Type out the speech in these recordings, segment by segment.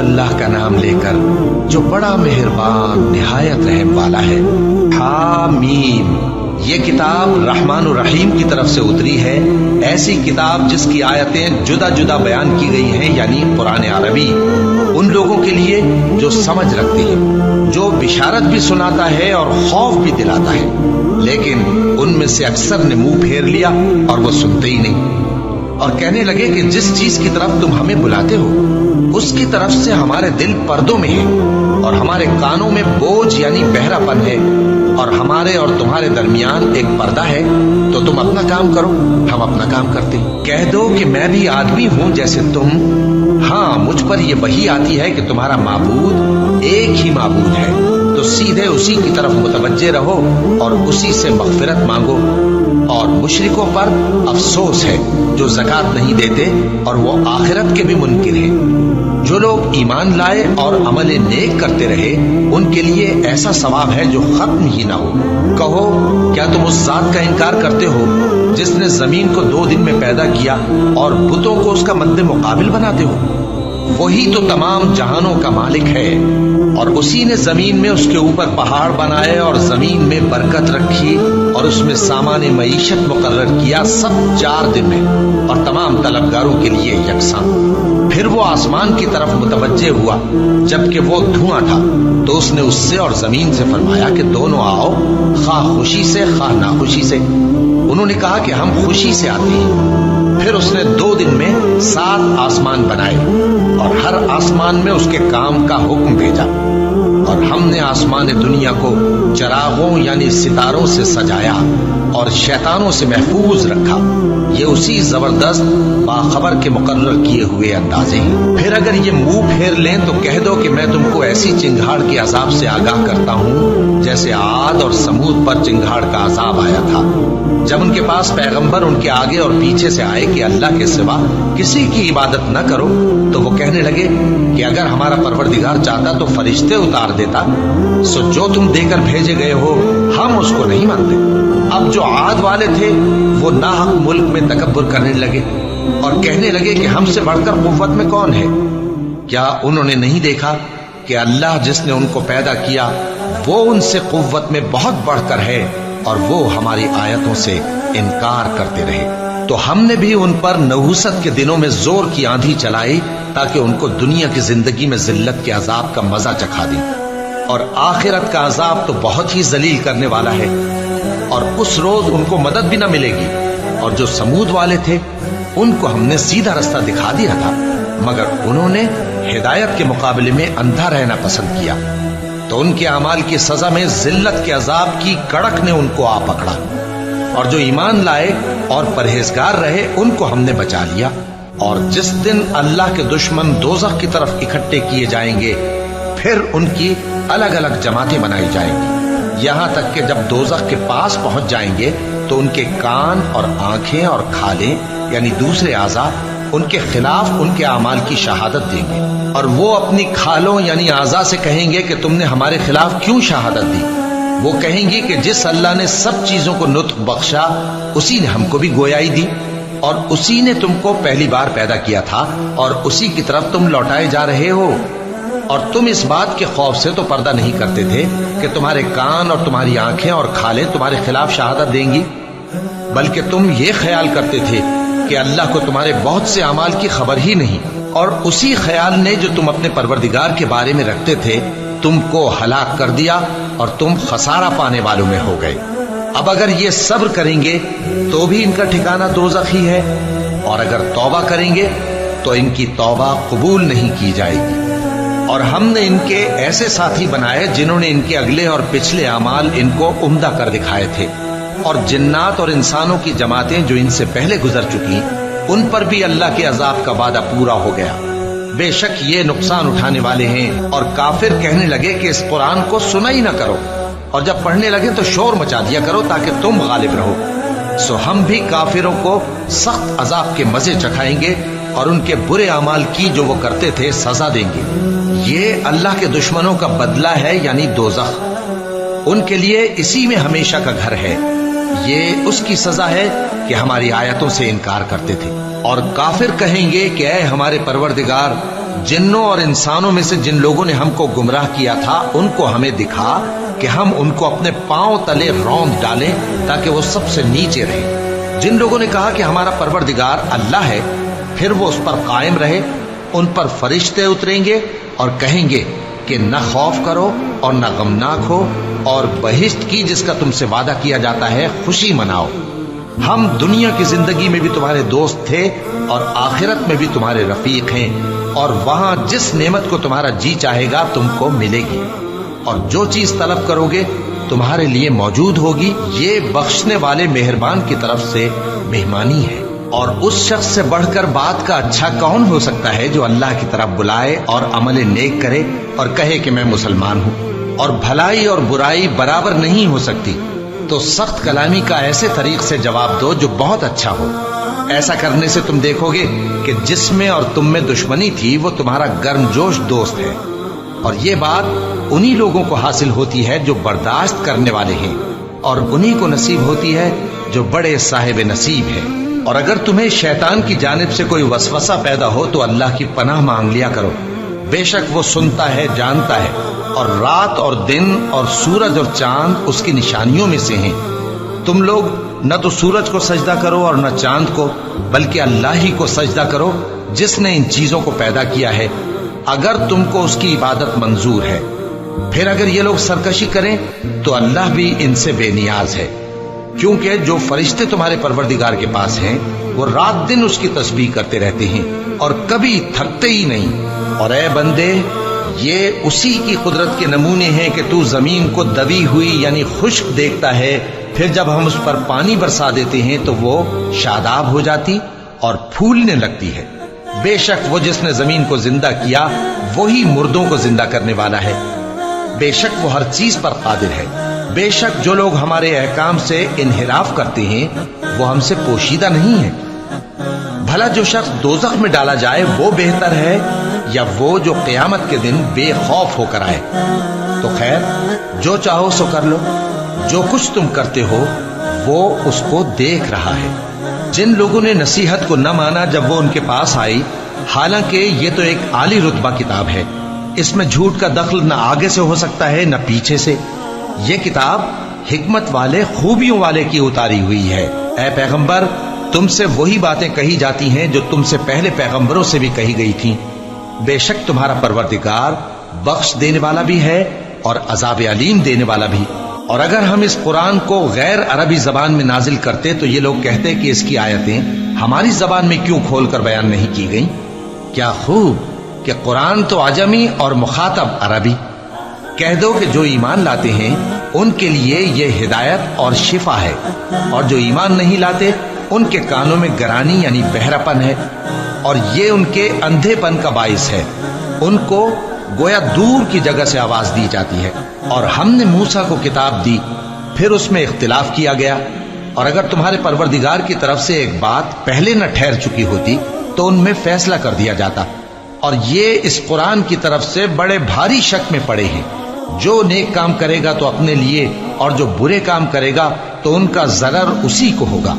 अल्लाह का नाम लेकर जो बड़ा मेहरबान निहायत रहम वाला है। हामीम, ये किताब रहमान और रहीम की तरफ से उतरी है, ऐसी किताब जिसकी आयतें जुदा जुदा बयान की गई हैं, यानी कुरान अरबी उन लोगों के लिए जो समझ रखते हैं, जो बिशारत भी सुनाता है और खौफ भी दिलाता है। लेकिन उनमें से अक्सर ने मुंह फेर लिया और वो सुनते ही नहीं, और कहने लगे कि जिस चीज की तरफ तुम हमें बुलाते हो उसकी तरफ से हमारे दिल पर्दों में है, और हमारे कानों में बोझ यानी बहरापन है, और हमारे और तुम्हारे दरमियान एक पर्दा है। तो तुम अपना काम करो, हम अपना काम करते। कह दो कि मैं भी आदमी हूं जैसे तुम। हाँ, मुझ पर यह वही आती है कि तुम्हारा माबूद एक ही माबूद है, तो सीधे उसी की तरफ मुतवज्जे रहो और उसी से मग़फ़िरत मांगो। और मुशरिकों पर अफसोस है जो ज़कात नहीं देते और वो आखिरत के भी मुनकिर हैं। जो लोग ईमान लाए और अमल नेक करते रहे उनके लिए ऐसा सवाब है जो खत्म ही ना हो। कहो, क्या तुम उस जात का इनकार करते हो जिसने जमीन को 2 दिन में पैदा किया और बुतों को उसका मद्दे मुकाबिल बनाते हो? वही तो तमाम जहानों का मालिक है, और उसी ने जमीन में उसके ऊपर पहाड़ बनाए और जमीन में बरकत रखी और उसमें सामाने मईशत मुकर्रर किया, सब 4 दिन में और तमाम तलबगारों के लिए यकसां। फिर वो आसमान की तरफ मुतवज्जे हुआ जबकि वो धुआं था, तो उसने उससे और जमीन से फरमाया कि दोनों आओ, खा खुशी से खा नाखुशी से। उन्होंने कहा कि हम खुशी से आते हैं। फिर उसने 2 दिन में 7 आसमान बनाए और हर आसमान में उसके काम का हुक्म भेजा, और हमने आसमान दुनिया को चरागों यानी सितारों से सजाया और शैतानों से महफूज रखा। ये उसी जबरदस्त बाखबर के मुकर्रर किए हुए अंदाजे हैं। फिर अगर ये मुंह फेर लें तो कह दो कि मैं तुमको ऐसी चिंगाड़ के अजाब से आगाह करता हूँ जैसे आद और समूद पर चिंगाड़ का अजाब आया था, जब उनके पास पैगंबर उनके आगे और पीछे से आए कि अल्लाह के सिवा किसी की इबादत न करो। तो वो कहने लगे कि अगर हमारा परवरदिगार चाहता तो फरिश्ते उतार देता, सो जो तुम देकर भेजे गए हो हम उसको नहीं मानते। अब जो आद वाले थे वो नाहक मुल्क में तकब्बुर करने लगे और कहने लगे कि हमसे बढ़कर कुव्वत में कौन है। क्या उन्होंने नहीं देखा कि अल्लाह जिसने उनको पैदा किया वो उनसे कुव्वत में बहुत बढ़कर है, और वो हमारी आयतों से इनकार करते रहे। तो हमने भी उन पर नहुसत के दिनों में जोर की आंधी चलाई ताकि उनको दुनिया की जिंदगी में जिल्लत के अजाब का मजा चखा दी, और आखिरत का अजाब तो बहुत ही जलील करने वाला है, और उस रोज उनको मदद भी न मिलेगी। और जो समूद वाले थे उनको हमने सीधा रास्ता दिखा दिया था, मगर उन्होंने हिदायत के मुकाबले में अंधा रहना पसंद किया, तो उनके अमाल की सजा में जिल्लत के अजाब की कड़क ने उनको आ पकड़ा। और जो ईमान लाए और परहेजगार रहे उनको हमने बचा लिया। और जिस दिन अल्लाह के दुश्मन दोज़ख की तरफ इकट्ठे किए जाएंगे फिर उनकी अलग अलग जमातें बनाई जाएंगी, यहां तक कि जब दोज़ख के पास पहुंच जाएंगे तो उनके कान और आंखें और खालें यानी दूसरे आज़ा उनके खिलाफ उनके अमाल की शहादत देंगे, और वो अपनी खालों यानी आज़ा से कहेंगे कि तुमने हमारे खिलाफ क्यों शहादत दी। वो कहेंगी कि जिस अल्लाह ने सब चीजों को नुत्फ बख्शा उसी ने हमको भी गोयाई दी, और उसी ने तुमको पहली बार पैदा किया था और उसी की तरफ तुम लौटाए जा रहे हो। और तुम इस बात के खौफ से तो पर्दा नहीं करते थे कि तुम्हारे कान और तुम्हारी आंखें और खालें तुम्हारे खिलाफ शहादत देंगी, बल्कि तुम ये ख्याल करते थे कि अल्लाह को तुम्हारे बहुत से अमाल की खबर ही नहीं, और उसी ख्याल ने जो तुम अपने परवरदिगार के बारे में रखते थे तुमको हलाक कर दिया और तुम खसारा पाने वालों में हो गए। अब अगर ये सब्र करेंगे तो भी इनका ठिकाना दोज़ख ही है, और अगर तौबा करेंगे तो इनकी तौबा कबूल नहीं की जाएगी। और हमने इनके ऐसे साथी बनाए जिन्होंने इनके अगले और पिछले अमाल इनको उम्दा कर दिखाए थे, और जिन्नात और इंसानों की जमातें जो इनसे पहले गुजर चुकी उन पर भी अल्लाह के अजाब का वादा पूरा हो गया। बेशक ये नुकसान उठाने वाले हैं। और काफिर कहने लगे कि इस कुरान को सुना ही ना करो, और जब पढ़ने लगे तो शोर मचा दिया करो ताकि तुम गालिब रहो। सो हम भी काफिरों को सख्त अजाब के मजे चखाएंगे और उनके बुरे अमाल की जो वो करते थे सजा देंगे। ये अल्लाह के दुश्मनों का बदला है यानी दोज़ख, उनके लिए इसी में हमेशा का घर है। ये उसकी सजा है कि हमारी आयतों से इनकार करते थे। और काफिर कहेंगे कि ऐ हमारे परवरदिगार, जिन्नों और इंसानों में से जिन लोगों ने हमको गुमराह किया था उनको हमें दिखा कि हम उनको अपने पांव तले रौंद डालें ताकि वो सबसे नीचे रहे। जिन लोगों ने कहा कि हमारा परवरदिगार अल्लाह है, फिर वो उस पर कायम रहे, उन पर फरिश्ते उतरेंगे और कहेंगे कि न खौफ करो और न गमनाक हो, और बहिश्त की जिसका तुमसे वादा किया जाता है खुशी मनाओ। हम दुनिया की जिंदगी में भी तुम्हारे दोस्त थे और आखिरत में भी तुम्हारे रफीक हैं, और वहां जिस नेमत को तुम्हारा जी चाहेगा तुमको मिलेगी, और जो चीज तलब करोगे तुम्हारे लिए मौजूद होगी। ये बख्शने वाले मेहरबान की तरफ से मेहमानी है। और उस शख्स से बढ़कर बात का अच्छा कौन हो सकता है जो अल्लाह की तरफ बुलाए और अमल नेक करे और कहे कि मैं मुसलमान हूँ। और भलाई और बुराई बराबर नहीं हो सकती, तो सख्त कलामी का ऐसे तरीक से जवाब दो जो बहुत अच्छा हो। ऐसा करने से तुम देखोगे कि जिसमें और तुम में दुश्मनी थी वो तुम्हारा गर्मजोश दोस्त है। और ये बात उन्हीं लोगों को हासिल होती है जो बर्दाश्त करने वाले हैं, और उन्हीं को नसीब होती है जो बड़े साहिब नसीब है। और अगर तुम्हें शैतान की जानिब से कोई वसवसा पैदा हो तो अल्लाह की पनाह मांग लिया करो। बेशक वो सुनता है, जानता है, और रात और दिन और सूरज और चांद उसकी निशानियों में से हैं। तुम लोग न तो सूरज को सजदा करो और न चांद को, बल्कि अल्लाह ही को सजदा करो जिसने इन चीजों को पैदा किया है, अगर तुमको उसकी इबादत मंजूर है। फिर अगर ये लोग सरकशी करें तो अल्लाह भी इनसे बेनियाज है, क्योंकि जो फरिश्ते तुम्हारे परवरदिगार के पास हैं वो रात दिन उसकी तस्बीह करते रहते हैं और कभी थकते ही नहीं। और ए बंदे, ये उसी की कुदरत के नमूने हैं कि तू जमीन को दबी हुई यानी खुश्क देखता है, फिर जब हम उस पर पानी बरसा देते हैं तो वो शादाब हो जाती और फूलने लगती है। बेशक वो जिसने जमीन को जिंदा किया वही मुर्दों को जिंदा करने वाला है। बेशक वो हर चीज पर कादिर है। बेशक जो लोग हमारे अहकाम से इन्हिराफ करते हैं वो हमसे पोशीदा नहीं है। भला जो शख्स दोज़ख में डाला जाए वो बेहतर है या वो जो क़यामत के दिन बेखौफ होकर आए। तो खैर, जो चाहो सो कर लो, जो कुछ तुम करते हो वो उसको देख रहा है। जिन लोगों ने नसीहत को न माना जब वो उनके पास आई, हालांकि ये तो एक आली रुतबा किताब है, इसमें झूठ का दखल न आगे से हो सकता है न पीछे से। ये किताब हिकमत वाले, खूबियों वाले की उतारी हुई है। ऐ पैगंबर, तुमसे वही बातें कही जाती हैं जो तुमसे पहले पैगंबरों से भी कही गई थीं। बेशक तुम्हारा परवरदिगार बख्श देने वाला भी है और अजाब अलीम देने वाला भी। और अगर हम इस कुरान को गैर अरबी जबान में नाजिल करते तो ये लोग कहते कि इसकी आयतें हमारी जबान में क्यों खोलकर बयान नहीं की गई। क्या खूब कि कुरान तो अजमी और मुखातब अरबी। कह दो कि जो ईमान लाते हैं उनके लिए ये हिदायत और शिफा है, और जो ईमान नहीं लाते उनके कानों में गरानी यानी बहरापन है, और ये उनके अंधेपन का बाइस है। उनको गोया दूर की जगह से आवाज दी जाती है। और हमने मूसा को किताब दी, फिर उसमें इख्तिलाफ किया गया। और अगर तुम्हारे परवरदिगार की तरफ से एक बात पहले न ठहर चुकी होती तो उनमें फैसला कर दिया जाता। और ये इस कुरान की तरफ से बड़े भारी शक में पड़े हैं। जो नेक काम करेगा तो अपने लिए, और जो बुरे काम करेगा तो उनका जरर उसी को होगा।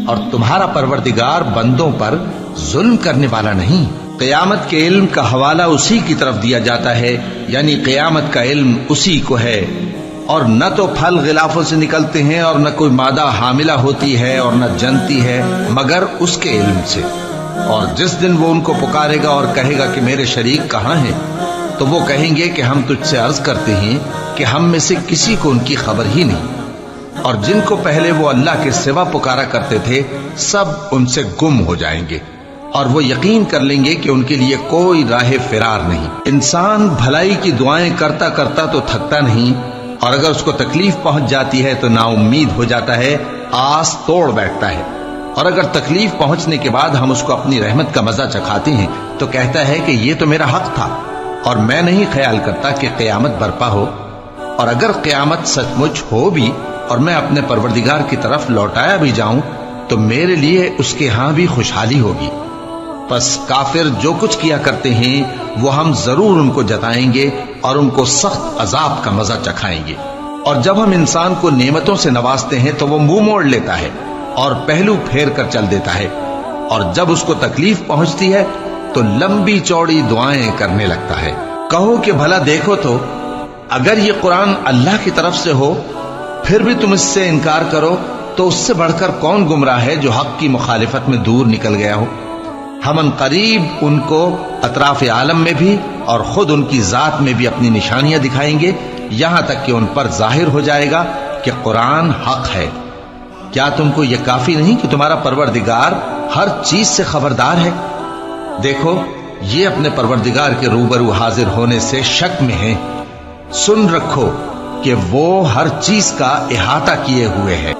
और तुम्हारा परवरदिगार बंदों पर जुल्म करने वाला नहीं। क़यामत के इल्म का हवाला उसी की तरफ दिया जाता है, यानी क़यामत का इल्म उसी को है। और न तो फल गिलाफों से निकलते हैं और न कोई मादा हामिला होती है और न जनती है मगर उसके इल्म से। और जिस दिन वो उनको पुकारेगा और कहेगा कि मेरे शरीक कहाँ हैं, तो वो कहेंगे कि हम तुझसे अर्ज करते हैं कि हम में से किसी को उनकी खबर ही नहीं। और जिनको पहले वो अल्लाह के सिवा पुकारा करते थे सब उनसे गुम हो जाएंगे, और वो यकीन कर लेंगे कि उनके लिए कोई राह फिरार नहीं। इंसान भलाई की दुआएं करता करता तो थकता नहीं, और अगर उसको तकलीफ पहुंच जाती है तो नाउम्मीद हो जाता है, आस तोड़ बैठता है। और अगर तकलीफ पहुंचने के बाद हम उसको अपनी रहमत का मजा चखाते हैं तो कहता है कि ये तो मेरा हक था, और मैं नहीं ख्याल करता कि क़यामत बर्पा हो। और अगर क़यामत सचमुच हो भी और मैं अपने परवरदिगार की तरफ लौटाया भी जाऊं तो मेरे लिए उसके यहां भी खुशहाली होगी। बस काफिर जो कुछ किया करते हैं वो हम जरूर उनको जताएंगे और उनको सख्त अजाब का मजा चखाएंगे। और जब हम इंसान को नेमतों से नवाजते हैं तो वो मुंह मोड़ लेता है और पहलू फेर कर चल देता है, और जब उसको तकलीफ पहुंचती है تو لمبی چوڑی دعائیں کرنے لگتا ہے۔ کہو کہ بھلا دیکھو تو اگر یہ قرآن اللہ کی طرف سے ہو پھر بھی تم اس سے انکار کرو تو اس سے بڑھ کر کون گمراہ ہے جو حق کی مخالفت میں دور نکل گیا ہو۔ ہم ان قریب ان کو اطراف عالم میں بھی اور خود ان کی ذات میں بھی اپنی نشانیاں دکھائیں گے، یہاں تک کہ ان پر ظاہر ہو جائے گا کہ قرآن حق ہے۔ کیا تم کو یہ کافی نہیں کہ تمہارا پروردگار ہر چیز سے خبردار ہے؟ دیکھو یہ اپنے پروردگار کے روبرو حاضر ہونے سے شک میں ہیں۔ سن رکھو کہ وہ ہر چیز کا احاطہ کیے ہوئے ہے۔